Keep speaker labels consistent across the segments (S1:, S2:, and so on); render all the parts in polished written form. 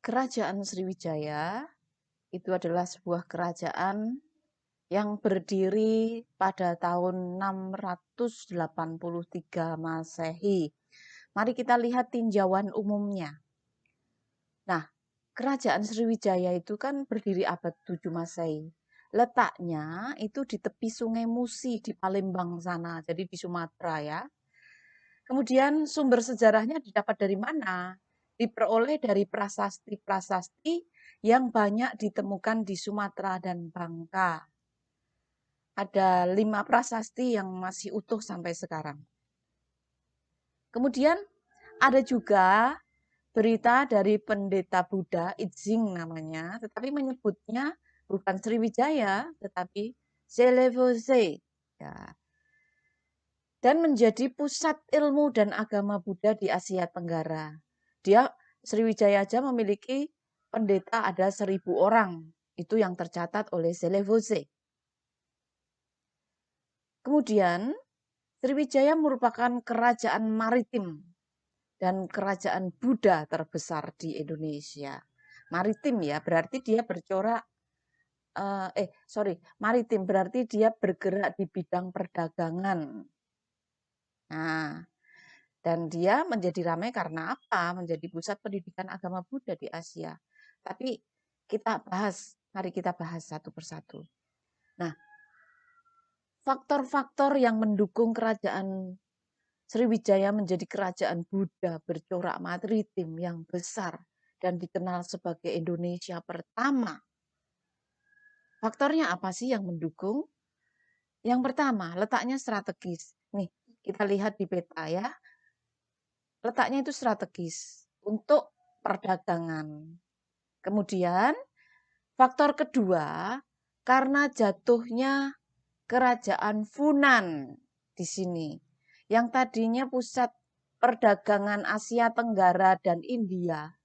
S1: Kerajaan Sriwijaya itu adalah sebuah kerajaan yang berdiri pada tahun 683 Masehi. Mari kita lihat tinjauan umumnya. Nah, kerajaan Sriwijaya itu kan berdiri abad 7 Masehi. Letaknya itu di tepi Sungai Musi di Palembang sana, jadi di Sumatera ya. Kemudian sumber sejarahnya didapat dari mana? Diperoleh dari prasasti-prasasti yang banyak ditemukan di Sumatera dan Bangka. Ada 5 prasasti yang masih utuh sampai sekarang. Kemudian ada juga berita dari pendeta Buddha, Itzing namanya, tetapi menyebutnya bukan Sriwijaya, tetapi Selewose. Ya. Dan menjadi pusat ilmu dan agama Buddha di Asia Tenggara. Sriwijaya aja memiliki pendeta ada 1.000 orang. Itu yang tercatat oleh Selewose. Kemudian Sriwijaya merupakan kerajaan maritim dan kerajaan Buddha terbesar di Indonesia. Maritim ya, berarti dia maritim berarti dia bergerak di bidang perdagangan. Nah, dan dia menjadi ramai karena apa? Menjadi pusat pendidikan agama Buddha di Asia. Tapi mari kita bahas satu persatu. Nah, faktor-faktor yang mendukung kerajaan Sriwijaya menjadi kerajaan Buddha bercorak maritim yang besar dan dikenal sebagai Indonesia pertama. Faktornya apa sih yang mendukung? Yang pertama, letaknya strategis. Nih, kita lihat di peta ya. Letaknya itu strategis untuk perdagangan. Kemudian, faktor kedua, karena jatuhnya kerajaan Funan di sini. Yang tadinya pusat perdagangan Asia Tenggara dan India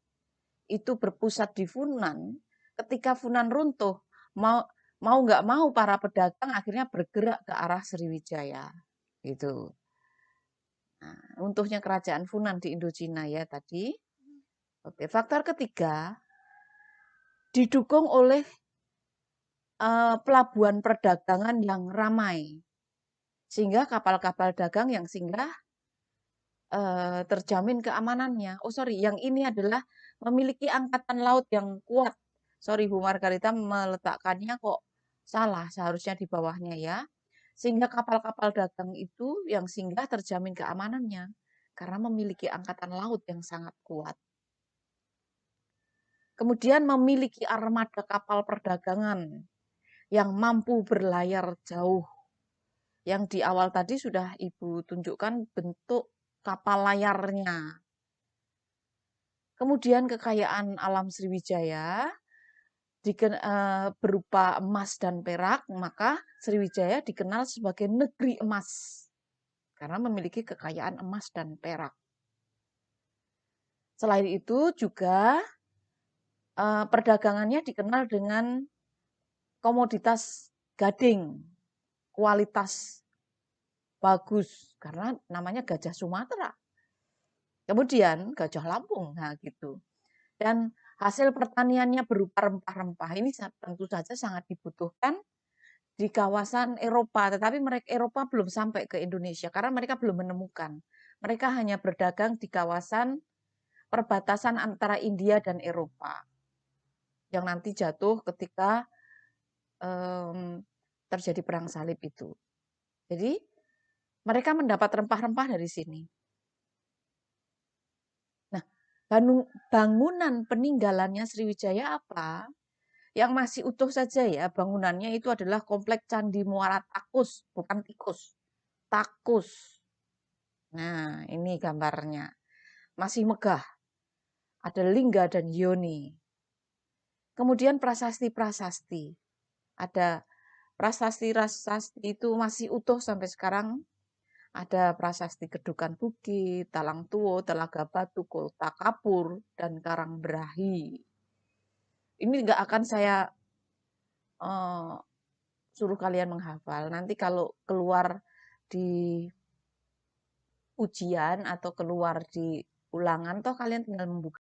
S1: itu berpusat di Funan. Ketika Funan runtuh, mau nggak mau para pedagang akhirnya bergerak ke arah Sriwijaya. Gitu. Nah, runtuhnya kerajaan Funan di Indochina ya tadi. Oke, faktor ketiga didukung oleh pelabuhan perdagangan yang ramai. Sehingga kapal-kapal dagang yang singgah terjamin keamanannya. Yang ini adalah memiliki angkatan laut yang kuat. Sorry Bu Margarita meletakkannya kok salah, seharusnya di bawahnya ya. Sehingga kapal-kapal dagang itu yang singgah terjamin keamanannya karena memiliki angkatan laut yang sangat kuat. Kemudian memiliki armada kapal perdagangan yang mampu berlayar jauh. Yang di awal tadi sudah Ibu tunjukkan bentuk kapal layarnya. Kemudian kekayaan alam Sriwijaya berupa emas dan perak, maka Sriwijaya dikenal sebagai negeri emas karena memiliki kekayaan emas dan perak. Selain itu juga perdagangannya dikenal dengan komoditas gading, kualitas bagus karena namanya gajah Sumatera. Kemudian gajah Lampung, nah gitu. Dan hasil pertaniannya berupa rempah-rempah ini tentu saja sangat dibutuhkan di kawasan Eropa, tetapi Eropa belum sampai ke Indonesia karena mereka belum menemukan. Mereka hanya berdagang di kawasan perbatasan antara India dan Eropa yang nanti jatuh ketika terjadi perang salib itu. Jadi mereka mendapat rempah-rempah dari sini. Nah, bangunan peninggalannya Sriwijaya apa? Yang masih utuh saja ya bangunannya itu adalah kompleks Candi Muara Takus, bukan tikus. Takus. Nah, ini gambarnya. Masih megah. Ada lingga dan yoni. Kemudian prasasti-prasasti. Ada prasasti-prasasti itu masih utuh sampai sekarang. Ada prasasti Kedukan Bukit, Talang Tuo, Telaga Batu, Kota Kapur, dan Karangbrahi. Ini nggak akan saya suruh kalian menghafal. Nanti kalau keluar di ujian atau keluar di ulangan, toh kalian tinggal membuka